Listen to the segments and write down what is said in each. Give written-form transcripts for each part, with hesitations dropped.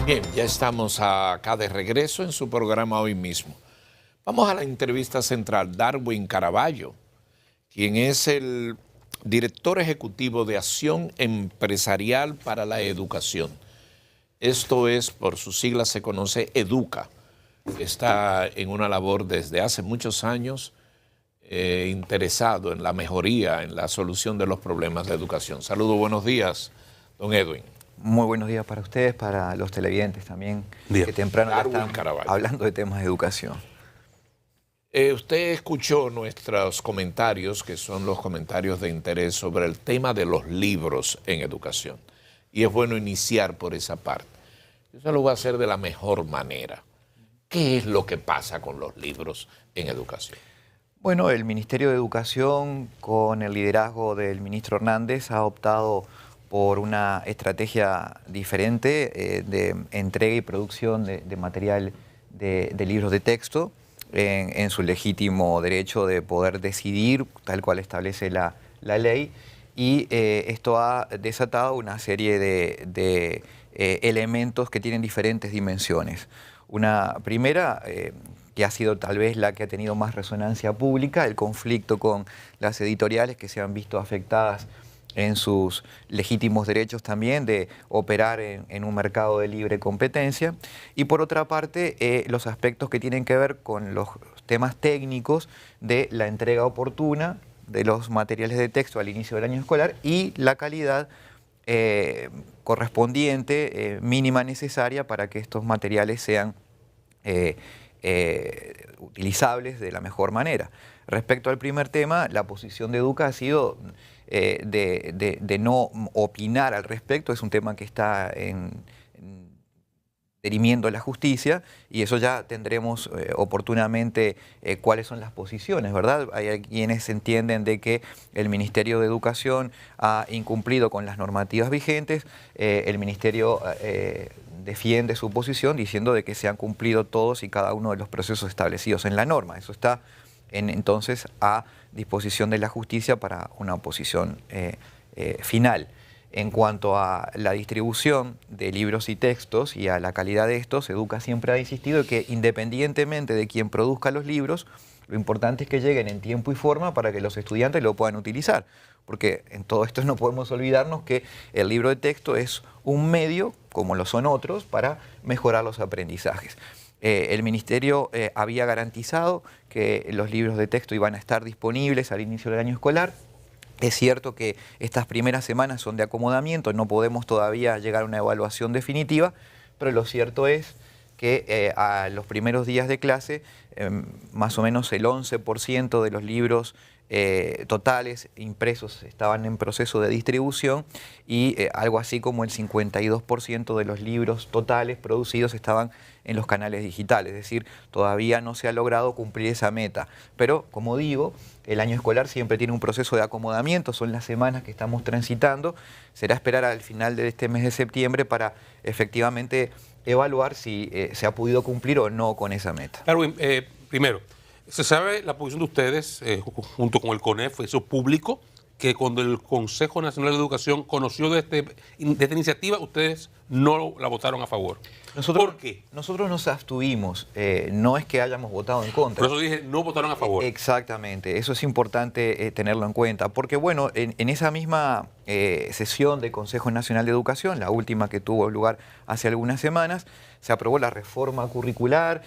Bien, ya estamos acá de regreso en su programa Hoy Mismo. Vamos a la entrevista central. Darwin Caraballo, quien es el director ejecutivo de Acción Empresarial para la Educación. Esto es, por sus siglas se conoce EDUCA. Está en una labor desde hace muchos años interesado en la mejoría, en la solución de los problemas de educación. Saludos, buenos días, don Edwin. Muy buenos días para ustedes, para los televidentes también, que temprano ya están hablando de temas de educación. Usted escuchó nuestros comentarios, que son los comentarios de interés sobre el tema de los libros en educación. Y es bueno iniciar por esa parte. Yo lo voy a hacer de la mejor manera. ¿Qué es lo que pasa con los libros en educación? Bueno, el Ministerio de Educación, con el liderazgo del ministro Hernández, ha optado por una estrategia diferente de entrega y producción de material de libros de texto en su legítimo derecho de poder decidir, tal cual establece la ley, y esto ha desatado una serie de elementos que tienen diferentes dimensiones. Una primera, que ha sido tal vez la que ha tenido más resonancia pública, el conflicto con las editoriales que se han visto afectadas en sus legítimos derechos también de operar en un mercado de libre competencia. Y por otra parte, los aspectos que tienen que ver con los temas técnicos de la entrega oportuna de los materiales de texto al inicio del año escolar y la calidad correspondiente, mínima necesaria para que estos materiales sean utilizables de la mejor manera. Respecto al primer tema, la posición de EDUCA ha sido de no opinar al respecto. Es un tema que está dirimiendo la justicia y eso ya tendremos oportunamente cuáles son las posiciones, ¿verdad? Hay quienes entienden de que el Ministerio de Educación ha incumplido con las normativas vigentes. El Ministerio defiende su posición diciendo de que se han cumplido todos y cada uno de los procesos establecidos en la norma. Eso está entonces a disposición de la justicia para una posición final. En cuanto a la distribución de libros y textos y a la calidad de estos, EDUCA siempre ha insistido que independientemente de quien produzca los libros, lo importante es que lleguen en tiempo y forma para que los estudiantes lo puedan utilizar. Porque en todo esto no podemos olvidarnos que el libro de texto es un medio, como lo son otros, para mejorar los aprendizajes. El Ministerio había garantizado que los libros de texto iban a estar disponibles al inicio del año escolar. Es cierto que estas primeras semanas son de acomodamiento, no podemos todavía llegar a una evaluación definitiva, pero lo cierto es que a los primeros días de clase, más o menos el 11% de los libros totales impresos estaban en proceso de distribución y algo así como el 52% de los libros totales producidos estaban en los canales digitales. Es decir, todavía no se ha logrado cumplir esa meta. Pero, como digo, el año escolar siempre tiene un proceso de acomodamiento, son las semanas que estamos transitando. Será esperar al final de este mes de septiembre para efectivamente evaluar si se ha podido cumplir o no con esa meta. Darwin, primero, se sabe la posición de ustedes, junto con el CONEF, eso público, que cuando el Consejo Nacional de Educación conoció de esta iniciativa, ustedes no la votaron a favor. ¿Por qué? Nosotros nos abstuvimos, no es que hayamos votado en contra. Por eso dije, no votaron a favor. Exactamente, eso es importante tenerlo en cuenta, porque bueno, en esa misma sesión del Consejo Nacional de Educación, la última que tuvo lugar hace algunas semanas, se aprobó la reforma curricular,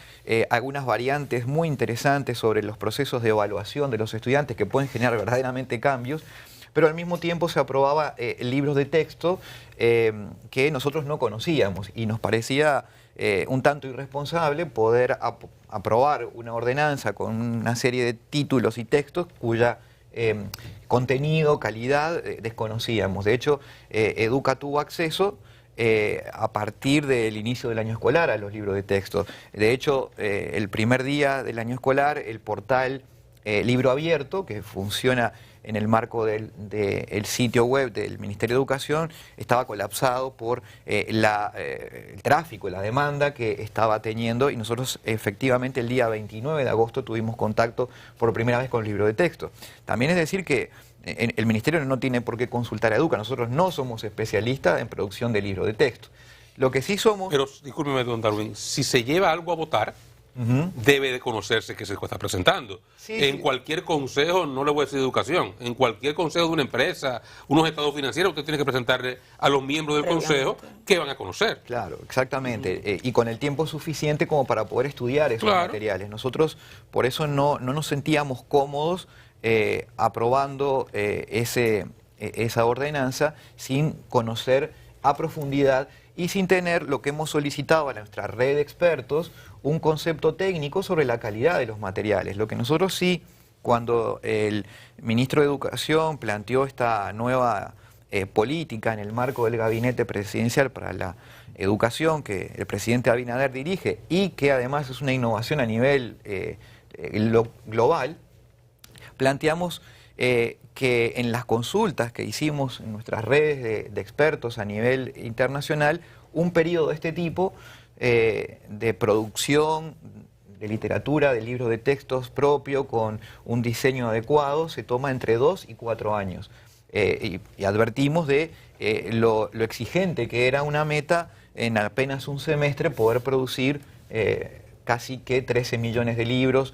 algunas variantes muy interesantes sobre los procesos de evaluación de los estudiantes que pueden generar verdaderamente cambios, pero al mismo tiempo se aprobaba libros de texto que nosotros no conocíamos y nos parecía un tanto irresponsable poder aprobar una ordenanza con una serie de títulos y textos cuya contenido, calidad desconocíamos. De hecho, EDUCA tuvo acceso a partir del inicio del año escolar a los libros de texto. De hecho, el primer día del año escolar, el portal Libro Abierto, que funciona en el marco del sitio web del Ministerio de Educación, estaba colapsado por el tráfico, la demanda que estaba teniendo, y nosotros efectivamente el día 29 de agosto tuvimos contacto por primera vez con el libro de texto. También es decir que el Ministerio no tiene por qué consultar a EDUCA, nosotros no somos especialistas en producción de libros de texto. Lo que sí somos... Pero, discúlpeme, don Darwin, si se lleva algo a votar, debe de conocerse que se está presentando. Sí, en sí. cualquier consejo, no le voy a decir de educación, en cualquier consejo de una empresa, unos estados financieros, usted tiene que presentarle a los miembros del consejo que van a conocer. Claro, exactamente. Y con el tiempo suficiente como para poder estudiar esos materiales. Nosotros por eso no nos sentíamos cómodos aprobando esa ordenanza sin conocer a profundidad y sin tener lo que hemos solicitado a nuestra red de expertos, un concepto técnico sobre la calidad de los materiales. Lo que nosotros sí, cuando el ministro de Educación planteó esta nueva política en el marco del gabinete presidencial para la educación que el presidente Abinader dirige y que además es una innovación a nivel global, planteamos que en las consultas que hicimos en nuestras redes de expertos a nivel internacional, un periodo de este tipo de producción de literatura, de libros de textos propio, con un diseño adecuado, se toma entre 2 y 4 años. Y advertimos de lo exigente que era una meta en apenas un semestre poder producir casi que 13 millones de libros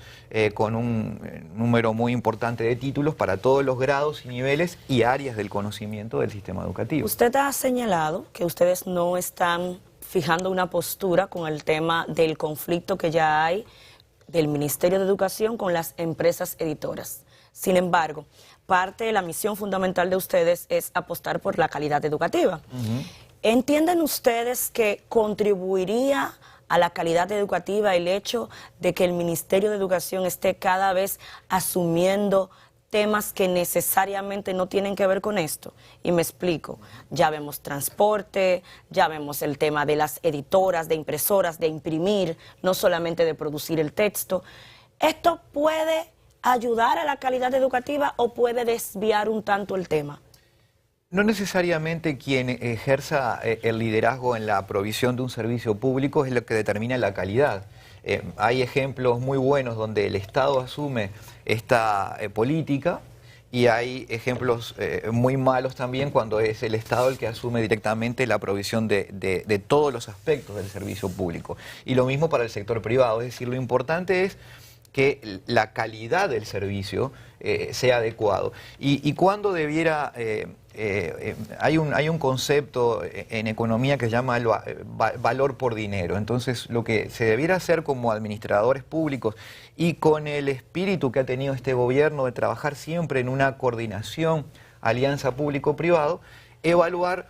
con un número muy importante de títulos para todos los grados y niveles y áreas del conocimiento del sistema educativo. Usted ha señalado que ustedes no están fijando una postura con el tema del conflicto que ya hay del Ministerio de Educación con las empresas editoras. Sin embargo, parte de la misión fundamental de ustedes es apostar por la calidad educativa. ¿Entienden ustedes que contribuiría a la calidad educativa el hecho de que el Ministerio de Educación esté cada vez asumiendo temas que necesariamente no tienen que ver con esto? Y me explico. Ya vemos transporte, ya vemos el tema de las editoras, de impresoras, de imprimir, no solamente de producir el texto. ¿Esto puede ayudar a la calidad educativa o puede desviar un tanto el tema? No necesariamente quien ejerza el liderazgo en la provisión de un servicio público es lo que determina la calidad. Hay ejemplos muy buenos donde el Estado asume esta política y hay ejemplos muy malos también cuando es el Estado el que asume directamente la provisión de todos los aspectos del servicio público. Y lo mismo para el sector privado, es decir, lo importante es que la calidad del servicio sea adecuado. Y cuando debiera... hay un concepto en economía que se llama el valor por dinero. Entonces, lo que se debiera hacer como administradores públicos y con el espíritu que ha tenido este gobierno de trabajar siempre en una coordinación, alianza público-privado, evaluar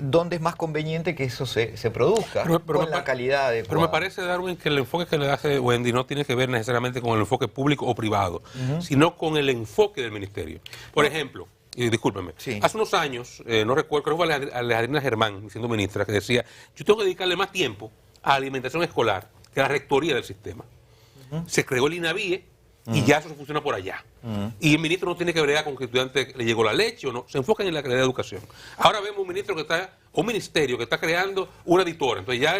dónde es más conveniente que eso se produzca con la calidad adecuada. Pero me parece, Darwin, que el enfoque que le hace Wendy no tiene que ver necesariamente con el enfoque público o privado, sino con el enfoque del ministerio. Por ejemplo, y discúlpeme, hace unos años, no recuerdo, creo que fue Alejandrina Germán, siendo ministra, que decía, yo tengo que dedicarle más tiempo a alimentación escolar que a la rectoría del sistema. Se creó el INAVIE y ya eso funciona por allá. Y el ministro no tiene que bregar con que el estudiante le llegó la leche o no, se enfocan en la calidad de educación. Ahora vemos un ministro que está, un ministerio que está creando una editora, entonces ya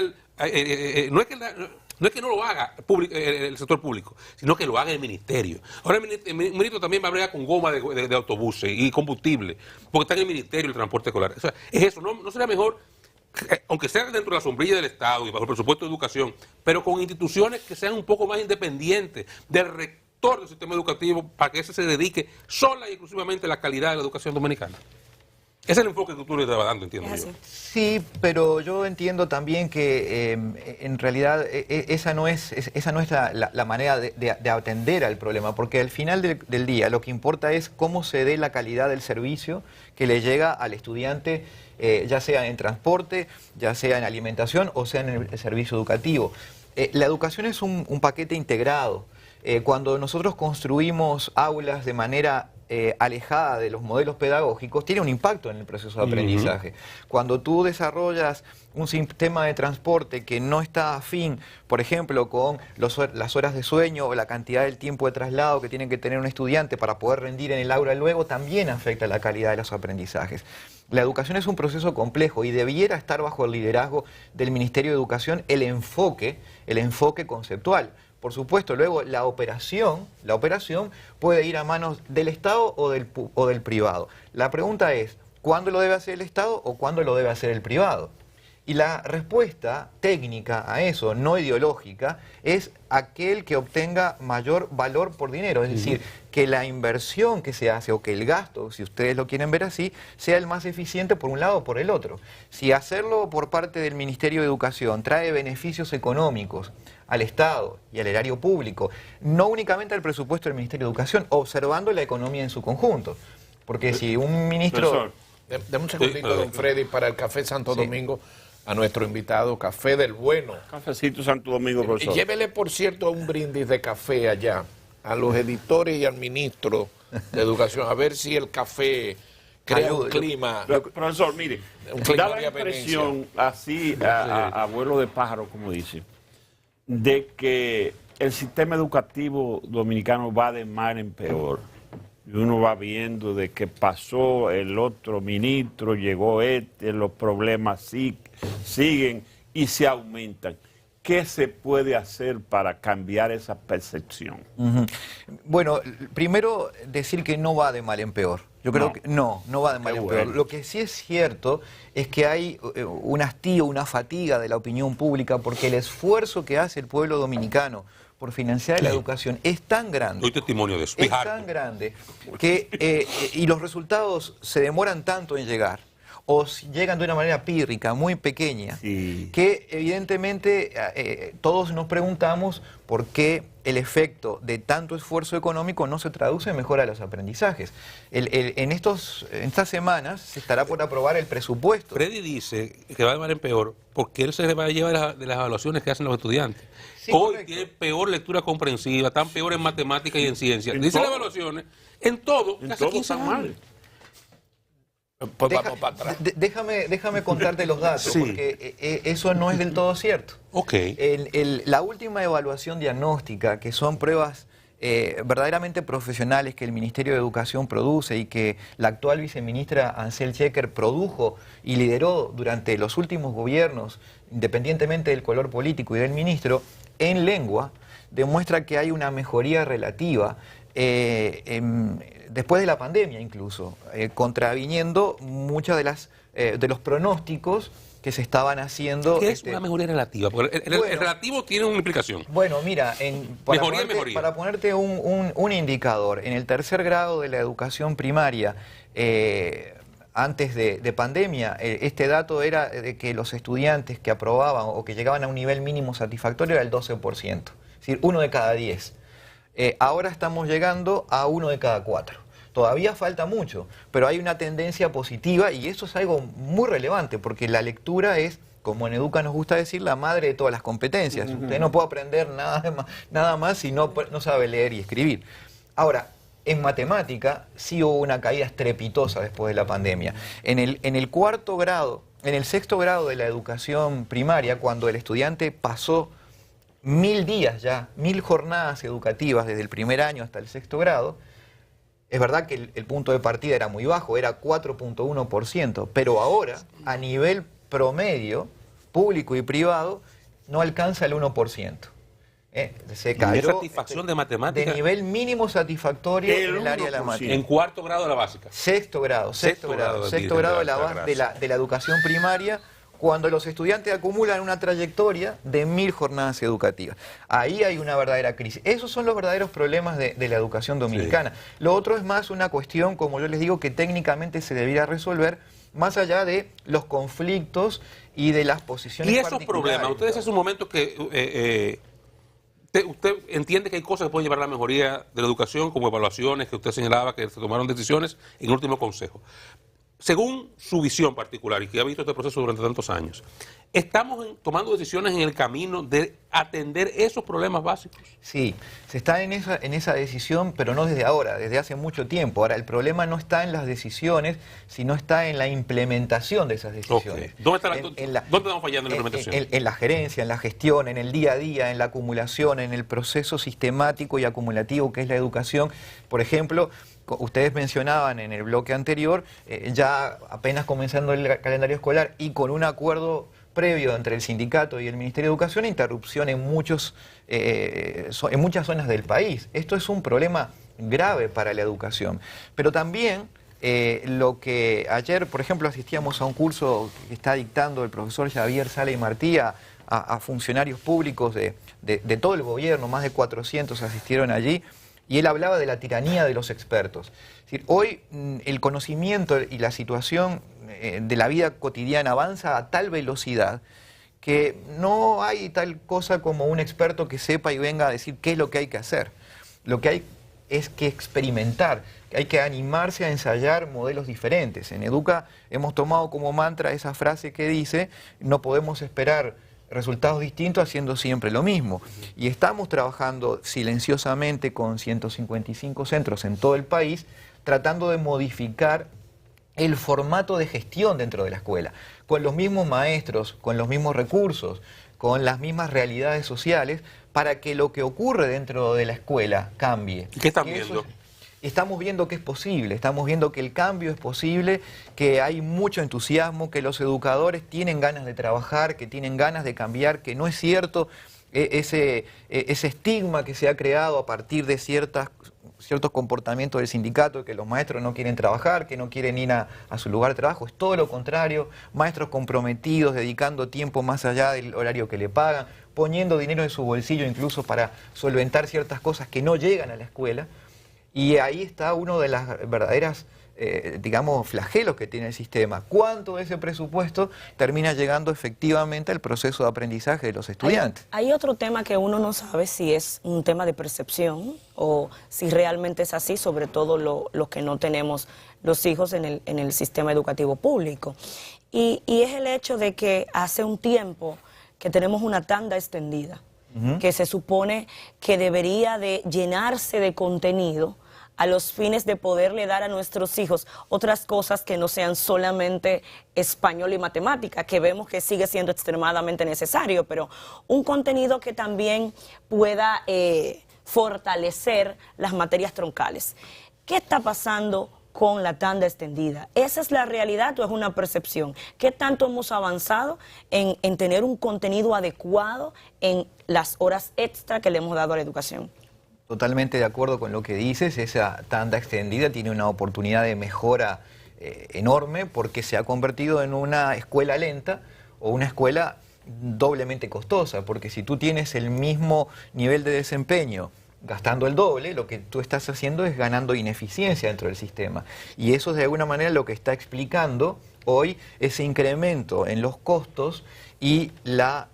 no es que no lo haga el sector público, sino que lo haga el ministerio. Ahora el ministro también va a bregar con goma de autobuses y combustible, porque está en el ministerio el transporte escolar. O sea, es eso, ¿no sería mejor, aunque sea dentro de la sombrilla del Estado y bajo el presupuesto de educación, pero con instituciones que sean un poco más independientes del rector del sistema educativo, para que ese se dedique sola y exclusivamente a la calidad de la educación dominicana? Ese es el enfoque que tú le estabas dando, entiendo yo. Sí, pero yo entiendo también que en realidad esa no es la manera de atender al problema, porque al final del día lo que importa es cómo se dé la calidad del servicio que le llega al estudiante, ya sea en transporte, ya sea en alimentación o sea en el servicio educativo. La educación es un paquete integrado. Cuando nosotros construimos aulas de manera alejada de los modelos pedagógicos, tiene un impacto en el proceso de aprendizaje. Cuando tú desarrollas un sistema de transporte que no está afín, por ejemplo, con las horas de sueño o la cantidad del tiempo de traslado que tiene que tener un estudiante para poder rendir en el aula luego, también afecta la calidad de los aprendizajes. La educación es un proceso complejo y debiera estar bajo el liderazgo del Ministerio de Educación el enfoque conceptual. Por supuesto, luego la operación puede ir a manos del Estado o del privado. La pregunta es, ¿cuándo lo debe hacer el Estado o cuándo lo debe hacer el privado? Y la respuesta técnica a eso, no ideológica, es aquel que obtenga mayor valor por dinero. Es decir, que la inversión que se hace o que el gasto, si ustedes lo quieren ver así, sea el más eficiente por un lado o por el otro. Si hacerlo por parte del Ministerio de Educación trae beneficios económicos al Estado y al erario público, no únicamente al presupuesto del Ministerio de Educación, observando la economía en su conjunto. Porque si un ministro... Dame un segundito, don Freddy, para el Café Santo Domingo, a nuestro invitado, Café del Bueno. Cafecito Santo Domingo, profesor. Llévele, por cierto, un brindis de café allá, a los editores y al ministro de Educación, a ver si el café crea un clima. Profesor, mire, da la impresión, así, a abuelo de pájaro, como dice, de que el sistema educativo dominicano va de mal en peor. Y uno va viendo de qué pasó el otro ministro, llegó los problemas siguen y se aumentan. ¿Qué se puede hacer para cambiar esa percepción? Bueno, primero decir que no va de mal en peor. Yo creo que no va de mal en peor. Lo que sí es cierto es que hay un hastío, una fatiga de la opinión pública porque el esfuerzo que hace el pueblo dominicano por financiar la educación es tan grande. Doy testimonio de eso. Es tan grande que y los resultados se demoran tanto en llegar o llegan de una manera pírrica, muy pequeña, que evidentemente todos nos preguntamos por qué el efecto de tanto esfuerzo económico no se traduce en mejora de los aprendizajes. En estas semanas se estará por aprobar el presupuesto. Freddy dice que va de mal en peor porque él se le va a llevar de las evaluaciones que hacen los estudiantes. Sí, hoy correcto. tiene peor lectura comprensiva, están peor en matemáticas y en ciencia. Dice las evaluaciones, en todo, En hace todo 15 está años. mal. Pues vamos para atrás. Déjame contarte los datos, porque eso no es del todo cierto. Ok. La última evaluación diagnóstica, que son pruebas verdaderamente profesionales que el Ministerio de Educación produce y que la actual viceministra Ansel Checker produjo y lideró durante los últimos gobiernos, independientemente del color político y del ministro, en lengua, demuestra que hay una mejoría relativa después de la pandemia incluso, contraviniendo muchas de los pronósticos que se estaban haciendo. ¿Qué es una mejoría relativa? Porque el relativo tiene una implicación. Bueno, mira, Mejoría. para ponerte un indicador, en el tercer grado de la educación primaria, antes de pandemia, este dato era de que los estudiantes que aprobaban o que llegaban a un nivel mínimo satisfactorio era el 12%, es decir, 1 de cada 10. Ahora estamos llegando a 1 de cada 4. Todavía falta mucho, pero hay una tendencia positiva y eso es algo muy relevante porque la lectura es, como en Educa nos gusta decir, la madre de todas las competencias. Usted no puede aprender nada más si no sabe leer y escribir. Ahora, en matemática sí hubo una caída estrepitosa después de la pandemia. En el cuarto grado, en el sexto grado de la educación primaria, cuando el estudiante pasó 1000 días ya, 1000 jornadas educativas desde el primer año hasta el sexto grado, es verdad que el punto de partida era muy bajo, era 4.1%, pero ahora, a nivel promedio, público y privado, no alcanza el 1%. Se cayó satisfacción de matemáticas? de nivel mínimo satisfactorio en el área de la matemática. En cuarto grado de la básica. Sexto grado de la educación primaria, cuando los estudiantes acumulan una trayectoria de 1000 jornadas educativas. Ahí hay una verdadera crisis. Esos son los verdaderos problemas de la educación dominicana. Sí. Lo otro es más una cuestión, como yo les digo, que técnicamente se debiera resolver más allá de los conflictos y de las posiciones particulares. Y esos problemas, ustedes hace un momento que usted entiende que hay cosas que pueden llevar a la mejoría de la educación, como evaluaciones que usted señalaba, que se tomaron decisiones en el último consejo. Según su visión particular y que ha visto este proceso durante tantos años, ¿estamos tomando decisiones en el camino de atender esos problemas básicos? Sí, se está en esa decisión, pero no desde ahora, desde hace mucho tiempo. Ahora, el problema no está en las decisiones, sino está en la implementación de esas decisiones. Okay. ¿Dónde estamos fallando en la implementación? En la gerencia, en la gestión, en el día a día, en la acumulación, en el proceso sistemático y acumulativo que es la educación. Por ejemplo, ustedes mencionaban en el bloque anterior, ya apenas comenzando el calendario escolar y con un acuerdo previo entre el sindicato y el Ministerio de Educación, interrupción en muchas zonas del país. Esto es un problema grave para la educación. Pero también lo que ayer, por ejemplo, asistíamos a un curso que está dictando el profesor Javier Sala y Martí a funcionarios públicos de todo el gobierno, más de 400 asistieron allí, y él hablaba de la tiranía de los expertos. Es decir, hoy el conocimiento y la situación de la vida cotidiana avanza a tal velocidad que no hay tal cosa como un experto que sepa y venga a decir qué es lo que hay que hacer. Lo que hay es que experimentar, hay que animarse a ensayar modelos diferentes. En Educa hemos tomado como mantra esa frase que dice: no podemos esperar resultados distintos haciendo siempre lo mismo. Y estamos trabajando silenciosamente con 155 centros en todo el país, tratando de modificar el formato de gestión dentro de la escuela, con los mismos maestros, con los mismos recursos, con las mismas realidades sociales, para que lo que ocurre dentro de la escuela cambie. ¿Qué están viendo? Estamos viendo que es posible, estamos viendo que el cambio es posible, que hay mucho entusiasmo, que los educadores tienen ganas de trabajar, que tienen ganas de cambiar, que no es cierto ese estigma que se ha creado a partir de ciertos comportamientos del sindicato, que los maestros no quieren trabajar, que no quieren ir a su lugar de trabajo. Es todo lo contrario, maestros comprometidos, dedicando tiempo más allá del horario que le pagan, poniendo dinero en su bolsillo incluso para solventar ciertas cosas que no llegan a la escuela. Y ahí está uno de las verdaderas, digamos, flagelos que tiene el sistema. ¿Cuánto de ese presupuesto termina llegando efectivamente al proceso de aprendizaje de los estudiantes? Hay otro tema que uno no sabe si es un tema de percepción o si realmente es así, sobre todo los que no tenemos los hijos en el sistema educativo público. Y es el hecho de que hace un tiempo que tenemos una tanda extendida, que se supone que debería de llenarse de contenido a los fines de poderle dar a nuestros hijos otras cosas que no sean solamente español y matemática, que vemos que sigue siendo extremadamente necesario, pero un contenido que también pueda fortalecer las materias troncales. ¿Qué está pasando con la tanda extendida? ¿Esa es la realidad o es una percepción? ¿Qué tanto hemos avanzado en tener un contenido adecuado en las horas extra que le hemos dado a la educación? Totalmente de acuerdo con lo que dices. Esa tanda extendida tiene una oportunidad de mejora enorme, porque se ha convertido en una escuela lenta o una escuela doblemente costosa, porque si tú tienes el mismo nivel de desempeño gastando el doble, lo que tú estás haciendo es ganando ineficiencia dentro del sistema. Y eso es de alguna manera lo que está explicando hoy ese incremento en los costos y la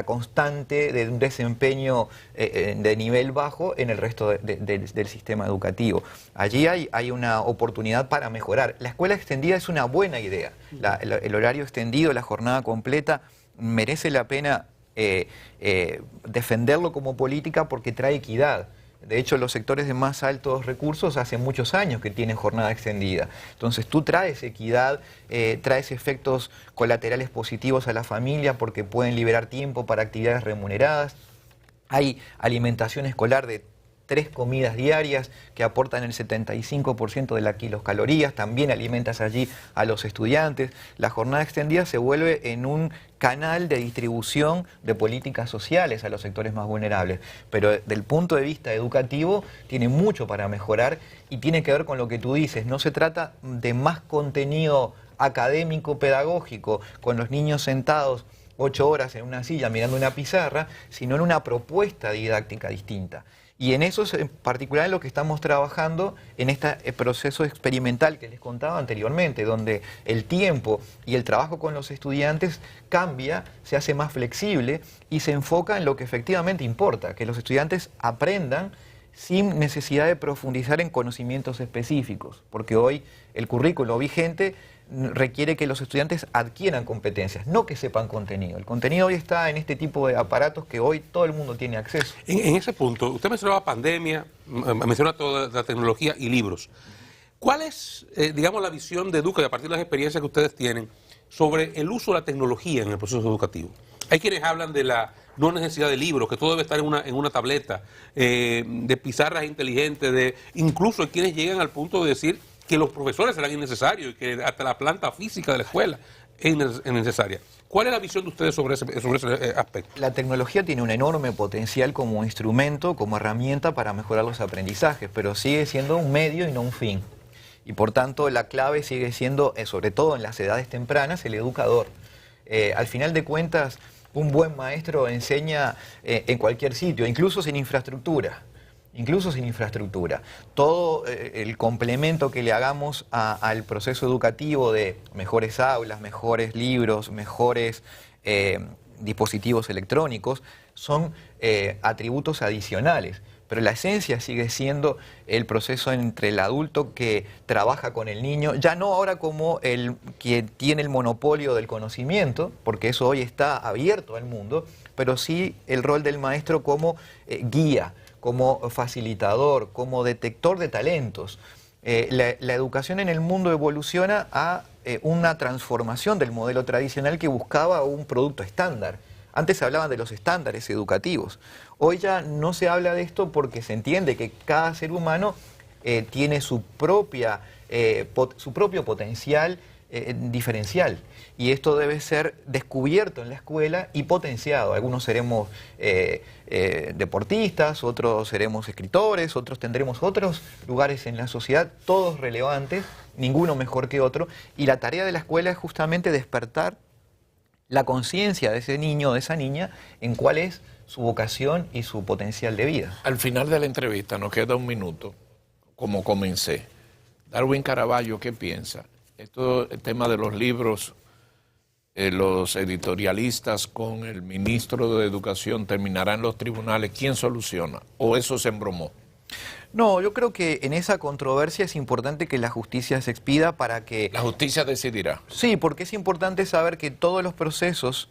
constante de un desempeño de nivel bajo en el resto del sistema educativo. Allí hay una oportunidad para mejorar. La escuela extendida es una buena idea. El horario extendido, la jornada completa, merece la pena defenderlo como política, porque trae equidad. De hecho, los sectores de más altos recursos hace muchos años que tienen jornada extendida. Entonces tú traes equidad, traes efectos colaterales positivos a la familia, porque pueden liberar tiempo para actividades remuneradas. Hay alimentación escolar de 3 comidas diarias que aportan el 75% de las kilocalorías. También alimentas allí a los estudiantes. La jornada extendida se vuelve en un canal de distribución de políticas sociales a los sectores más vulnerables. Pero desde el punto de vista educativo tiene mucho para mejorar, y tiene que ver con lo que tú dices. No se trata de más contenido académico, pedagógico, con los niños sentados 8 horas en una silla mirando una pizarra, sino en una propuesta didáctica distinta. Y en eso en particular es lo que estamos trabajando en este proceso experimental que les contaba anteriormente, donde el tiempo y el trabajo con los estudiantes cambia, se hace más flexible y se enfoca en lo que efectivamente importa, que los estudiantes aprendan sin necesidad de profundizar en conocimientos específicos, porque hoy el currículo vigente requiere que los estudiantes adquieran competencias, no que sepan contenido. El contenido hoy está en este tipo de aparatos que hoy todo el mundo tiene acceso. En ese punto, usted mencionaba pandemia, menciona toda la tecnología y libros. ¿Cuál es, digamos, la visión de Educa, y a partir de las experiencias que ustedes tienen, sobre el uso de la tecnología en el proceso educativo? Hay quienes hablan de la no necesidad de libros, que todo debe estar en una tableta, de pizarras inteligentes, incluso hay quienes llegan al punto de decir que los profesores serán innecesarios y que hasta la planta física de la escuela es necesaria. ¿Cuál es la visión de ustedes sobre ese aspecto? La tecnología tiene un enorme potencial como instrumento, como herramienta para mejorar los aprendizajes, pero sigue siendo un medio y no un fin. Y por tanto la clave sigue siendo, sobre todo en las edades tempranas, el educador. Al final de cuentas, un buen maestro enseña en cualquier sitio, incluso sin infraestructura. Incluso sin infraestructura. Todo el complemento que le hagamos al proceso educativo de mejores aulas, mejores libros, mejores dispositivos electrónicos, son atributos adicionales. Pero la esencia sigue siendo el proceso entre el adulto que trabaja con el niño, ya no ahora como el que tiene el monopolio del conocimiento, porque eso hoy está abierto al mundo, pero sí el rol del maestro como guía, como facilitador, como detector de talentos. La educación en el mundo evoluciona a una transformación del modelo tradicional que buscaba un producto estándar. Antes se hablaban de los estándares educativos. Hoy ya no se habla de esto porque se entiende que cada ser humano tiene su propio potencial diferencial, y esto debe ser descubierto en la escuela y potenciado. Algunos seremos deportistas, otros seremos escritores, otros tendremos otros lugares en la sociedad, todos relevantes, ninguno mejor que otro, y la tarea de la escuela es justamente despertar la conciencia de ese niño o de esa niña en cuál es su vocación y su potencial de vida. Al final de la entrevista nos queda un minuto, como comencé. Darwin Caraballo, ¿qué piensa? El tema de los libros, los editorialistas con el ministro de Educación terminarán en los tribunales. ¿Quién soluciona? ¿O eso se embromó? No, yo creo que en esa controversia es importante que la justicia se expida para que... La justicia decidirá. Sí, porque es importante saber que todos los procesos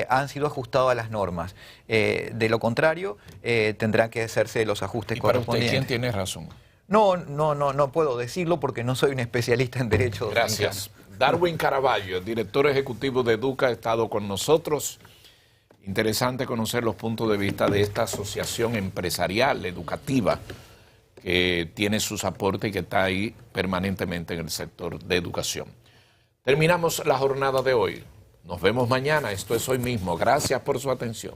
han sido ajustados a las normas. De lo contrario, tendrán que hacerse los ajustes correspondientes. ¿Quién tiene razón? No puedo decirlo porque no soy un especialista en derecho. Gracias. Darwin Caraballo, director ejecutivo de Educa, ha estado con nosotros. Interesante conocer los puntos de vista de esta asociación empresarial, educativa, que tiene sus aportes y que está ahí permanentemente en el sector de educación. Terminamos la jornada de hoy. Nos vemos mañana. Esto es Hoy Mismo. Gracias por su atención.